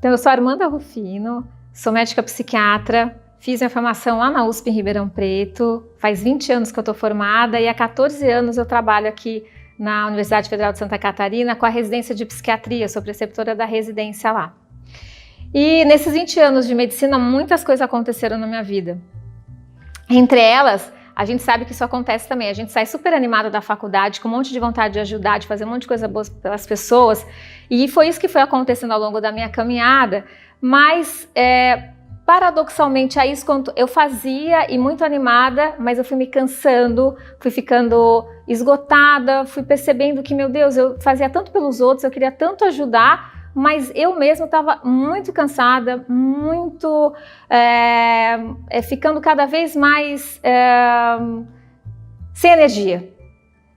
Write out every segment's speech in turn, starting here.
Então, eu sou Armanda Rufino, sou médica psiquiatra, fiz minha formação lá na USP em Ribeirão Preto, faz 20 anos que eu estou formada e há 14 anos eu trabalho aqui na Universidade Federal de Santa Catarina com a residência de psiquiatria, sou preceptora da residência lá. E nesses 20 anos de medicina, muitas coisas aconteceram na minha vida. Entre elas, a gente sabe que isso acontece também, a gente sai super animada da faculdade, com um monte de vontade de ajudar, de fazer um monte de coisa boa pelas pessoas, e foi isso que foi acontecendo ao longo da minha caminhada, mas paradoxalmente é isso quando eu fazia e muito animada, mas eu fui me cansando, fui ficando esgotada, fui percebendo que, meu Deus, eu fazia tanto pelos outros, eu queria tanto ajudar, mas eu mesma estava muito cansada, muito ficando cada vez mais sem energia.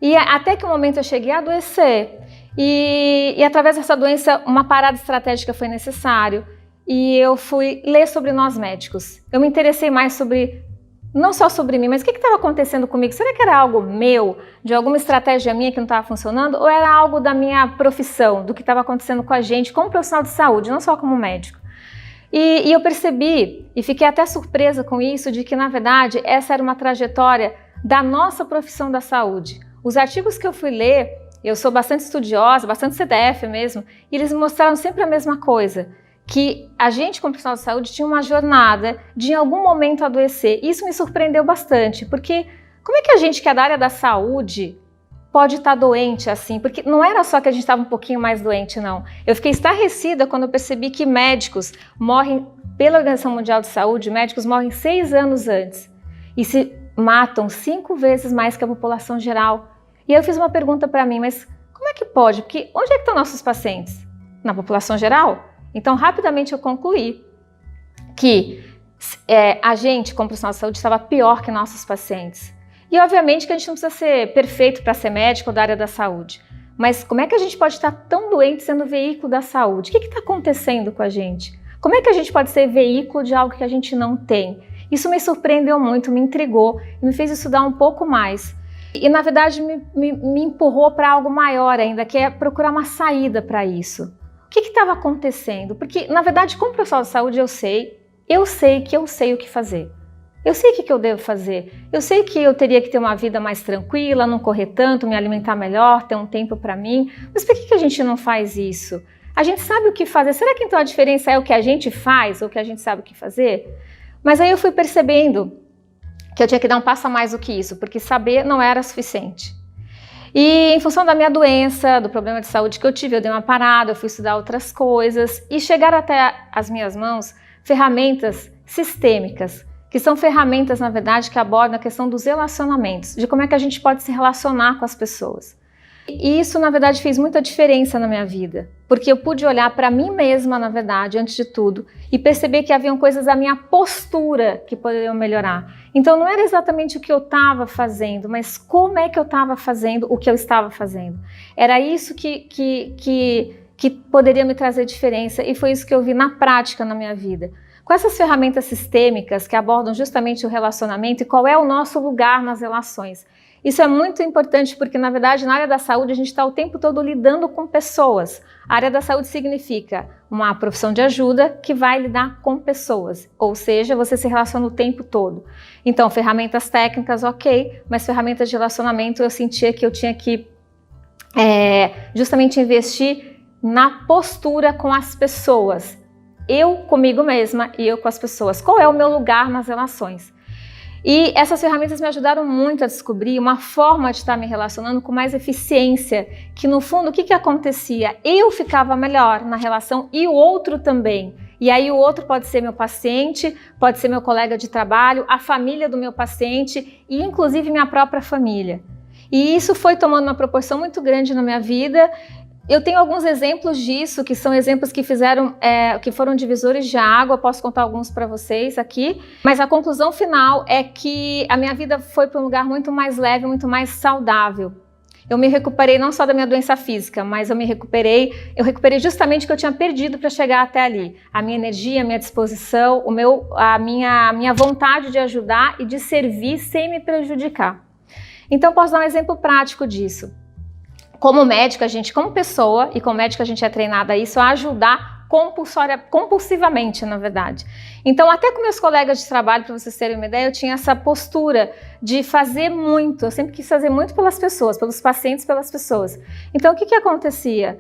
E até que um momento eu cheguei a adoecer e através dessa doença uma parada estratégica foi necessário e eu fui ler sobre nós médicos. Eu me interessei mais sobre, não só sobre mim, mas o que estava acontecendo comigo? Será que era algo meu, de alguma estratégia minha que não estava funcionando? Ou era algo da minha profissão, do que estava acontecendo com a gente como profissional de saúde, não só como médico? E eu percebi, e fiquei até surpresa com isso, de que na verdade essa era uma trajetória da nossa profissão da saúde. Os artigos que eu fui ler, eu sou bastante estudiosa, bastante CDF mesmo, e eles me mostraram sempre a mesma coisa, que a gente como profissional de saúde tinha uma jornada de em algum momento adoecer. Isso me surpreendeu bastante, porque como é que a gente que é da área da saúde pode estar doente assim? Porque não era só que a gente estava um pouquinho mais doente, não. Eu fiquei estarrecida quando eu percebi que médicos morrem, pela Organização Mundial de Saúde, médicos morrem 6 anos antes e se matam 5 vezes mais que a população geral. E eu fiz uma pergunta para mim, mas como é que pode? Porque onde é que estão nossos pacientes? Na população geral? Então, rapidamente eu concluí que a gente, como profissional de saúde, estava pior que nossos pacientes. E, obviamente, que a gente não precisa ser perfeito para ser médico ou da área da saúde. Mas como é que a gente pode estar tão doente sendo veículo da saúde? O que está acontecendo com a gente? Como é que a gente pode ser veículo de algo que a gente não tem? Isso me surpreendeu muito, me intrigou e me fez estudar um pouco mais. E, na verdade, me empurrou para algo maior ainda, que é procurar uma saída para isso. O que estava acontecendo? Porque, na verdade, como profissional de saúde, eu sei que eu sei o que fazer. Eu sei o que eu devo fazer. Eu sei que eu teria que ter uma vida mais tranquila, não correr tanto, me alimentar melhor, ter um tempo para mim. Mas por que a gente não faz isso? A gente sabe o que fazer. Será que então a diferença é o que a gente faz ou o que a gente sabe o que fazer? Mas aí eu fui percebendo que eu tinha que dar um passo a mais do que isso, porque saber não era suficiente. E em função da minha doença, do problema de saúde que eu tive, eu dei uma parada, eu fui estudar outras coisas e chegaram até as minhas mãos ferramentas sistêmicas, que são ferramentas, na verdade, que abordam a questão dos relacionamentos, de como é que a gente pode se relacionar com as pessoas. E isso, na verdade, fez muita diferença na minha vida, porque eu pude olhar para mim mesma, na verdade, antes de tudo, e perceber que haviam coisas da minha postura que poderiam melhorar. Então, não era exatamente o que eu estava fazendo, mas como é que eu estava fazendo o que eu estava fazendo. Era isso que poderia me trazer diferença, e foi isso que eu vi na prática na minha vida. Com essas ferramentas sistêmicas que abordam justamente o relacionamento e qual é o nosso lugar nas relações. Isso é muito importante porque, na verdade, na área da saúde a gente está o tempo todo lidando com pessoas. A área da saúde significa uma profissão de ajuda que vai lidar com pessoas, ou seja, você se relaciona o tempo todo. Então, ferramentas técnicas, ok, mas ferramentas de relacionamento eu sentia que eu tinha que justamente investir na postura com as pessoas. Eu comigo mesma e eu com as pessoas. Qual é o meu lugar nas relações? E essas ferramentas me ajudaram muito a descobrir uma forma de estar me relacionando com mais eficiência, que no fundo o que acontecia? Eu ficava melhor na relação e o outro também. E aí o outro pode ser meu paciente, pode ser meu colega de trabalho, a família do meu paciente e inclusive minha própria família. E isso foi tomando uma proporção muito grande na minha vida. Eu tenho alguns exemplos disso, que são exemplos que que foram divisores de água, posso contar alguns para vocês aqui, mas a conclusão final é que a minha vida foi para um lugar muito mais leve, muito mais saudável. Eu me recuperei não só da minha doença física, mas eu recuperei justamente o que eu tinha perdido para chegar até ali. A minha energia, a minha disposição, a minha vontade de ajudar e de servir sem me prejudicar. Então posso dar um exemplo prático disso. Como médica, como pessoa e como médica a gente é treinada a isso, a ajudar compulsivamente, na verdade. Então, até com meus colegas de trabalho, para vocês terem uma ideia, eu tinha essa postura de fazer muito. Eu sempre quis fazer muito pelas pessoas, pelos pacientes, pelas pessoas. Então, o que acontecia?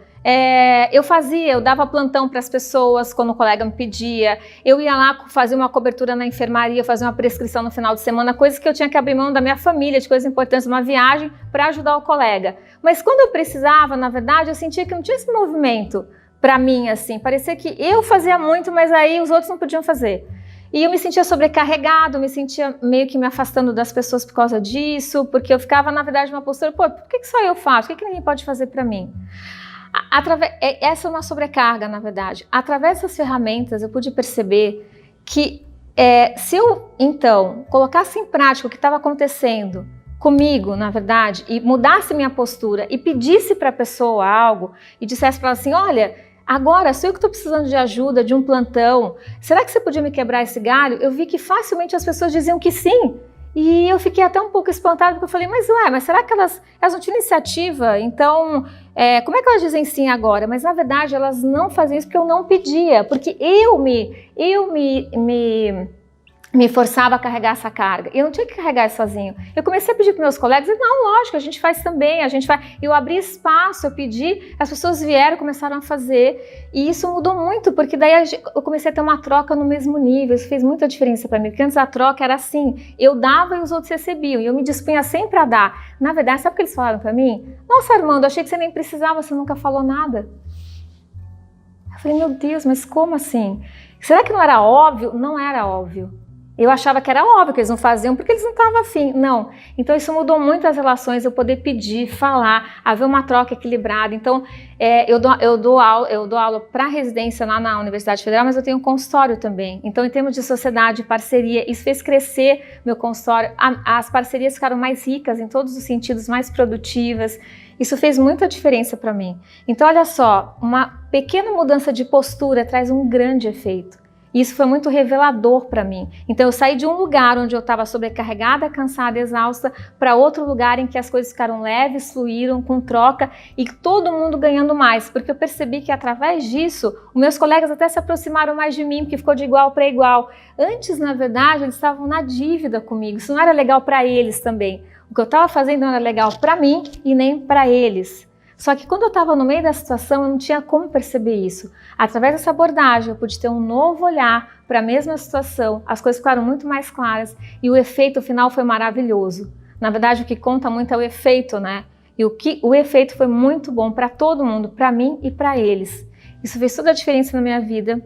Eu dava plantão para as pessoas quando o colega me pedia, eu ia lá fazer uma cobertura na enfermaria, fazer uma prescrição no final de semana, coisas que eu tinha que abrir mão da minha família, de coisas importantes, uma viagem para ajudar o colega. Mas quando eu precisava, na verdade, eu sentia que não tinha esse movimento para mim, assim, parecia que eu fazia muito, mas aí os outros não podiam fazer. E eu me sentia sobrecarregado, me sentia meio que me afastando das pessoas por causa disso, porque eu ficava, na verdade, numa postura, pô, por que só eu faço? Por que ninguém pode fazer para mim? Essa é uma sobrecarga, na verdade. Através dessas ferramentas, eu pude perceber que se eu, então, colocasse em prática o que estava acontecendo comigo, na verdade, e mudasse minha postura e pedisse para a pessoa algo e dissesse para ela assim, olha, agora sou eu que estou precisando de ajuda, de um plantão, será que você podia me quebrar esse galho? Eu vi que facilmente as pessoas diziam que sim. E eu fiquei até um pouco espantada, porque eu falei, mas será que elas não tinham iniciativa? Então, como é que elas dizem sim agora? Mas, na verdade, elas não faziam isso porque eu não pedia, porque eu me forçava a carregar essa carga. Eu não tinha que carregar isso sozinho. Eu comecei a pedir para meus colegas, e não, lógico, a gente faz também, a gente faz. Eu abri espaço, eu pedi, as pessoas vieram, começaram a fazer, e isso mudou muito, porque daí eu comecei a ter uma troca no mesmo nível, isso fez muita diferença para mim, porque antes a troca era assim, eu dava e os outros recebiam, e eu me dispunha sempre a dar. Na verdade, sabe o que eles falaram para mim? Nossa, Armando, achei que você nem precisava, você nunca falou nada. Eu falei, meu Deus, mas como assim? Será que não era óbvio? Não era óbvio. Eu achava que era óbvio que eles não faziam porque eles não estavam afim. Não. Então isso mudou muito as relações, eu poder pedir, falar, haver uma troca equilibrada. Então eu dou aula para residência lá na Universidade Federal, mas eu tenho um consultório também. Então em termos de sociedade, parceria, isso fez crescer meu consultório. As parcerias ficaram mais ricas em todos os sentidos, mais produtivas. Isso fez muita diferença para mim. Então olha só, uma pequena mudança de postura traz um grande efeito. Isso foi muito revelador para mim. Então eu saí de um lugar onde eu estava sobrecarregada, cansada, exausta, para outro lugar em que as coisas ficaram leves, fluíram, com troca e todo mundo ganhando mais. Porque eu percebi que através disso, os meus colegas até se aproximaram mais de mim, porque ficou de igual para igual. Antes, na verdade, eles estavam na dívida comigo. Isso não era legal para eles também. O que eu estava fazendo não era legal para mim e nem para eles. Só que quando eu estava no meio da situação, eu não tinha como perceber isso. Através dessa abordagem, eu pude ter um novo olhar para a mesma situação, as coisas ficaram muito mais claras e o efeito final foi maravilhoso. Na verdade, o que conta muito é o efeito, né? E o efeito foi muito bom para todo mundo, para mim e para eles. Isso fez toda a diferença na minha vida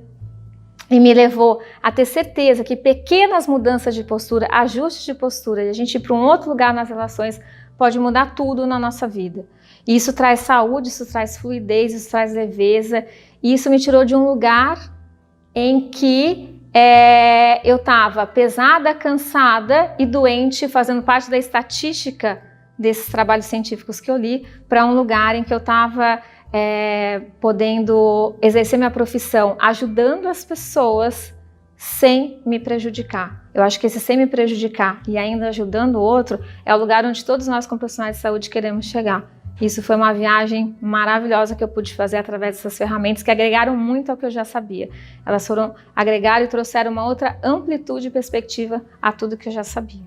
e me levou a ter certeza que pequenas mudanças de postura, ajustes de postura, e a gente ir para um outro lugar nas relações, pode mudar tudo na nossa vida. E isso traz saúde, isso traz fluidez, isso traz leveza. E isso me tirou de um lugar em que eu estava pesada, cansada e doente, fazendo parte da estatística desses trabalhos científicos que eu li, para um lugar em que eu estava podendo exercer minha profissão, ajudando as pessoas sem me prejudicar. Eu acho que esse sem me prejudicar e ainda ajudando o outro é o lugar onde todos nós como profissionais de saúde queremos chegar. Isso foi uma viagem maravilhosa que eu pude fazer através dessas ferramentas que agregaram muito ao que eu já sabia. Elas foram agregar e trouxeram uma outra amplitude e perspectiva a tudo que eu já sabia.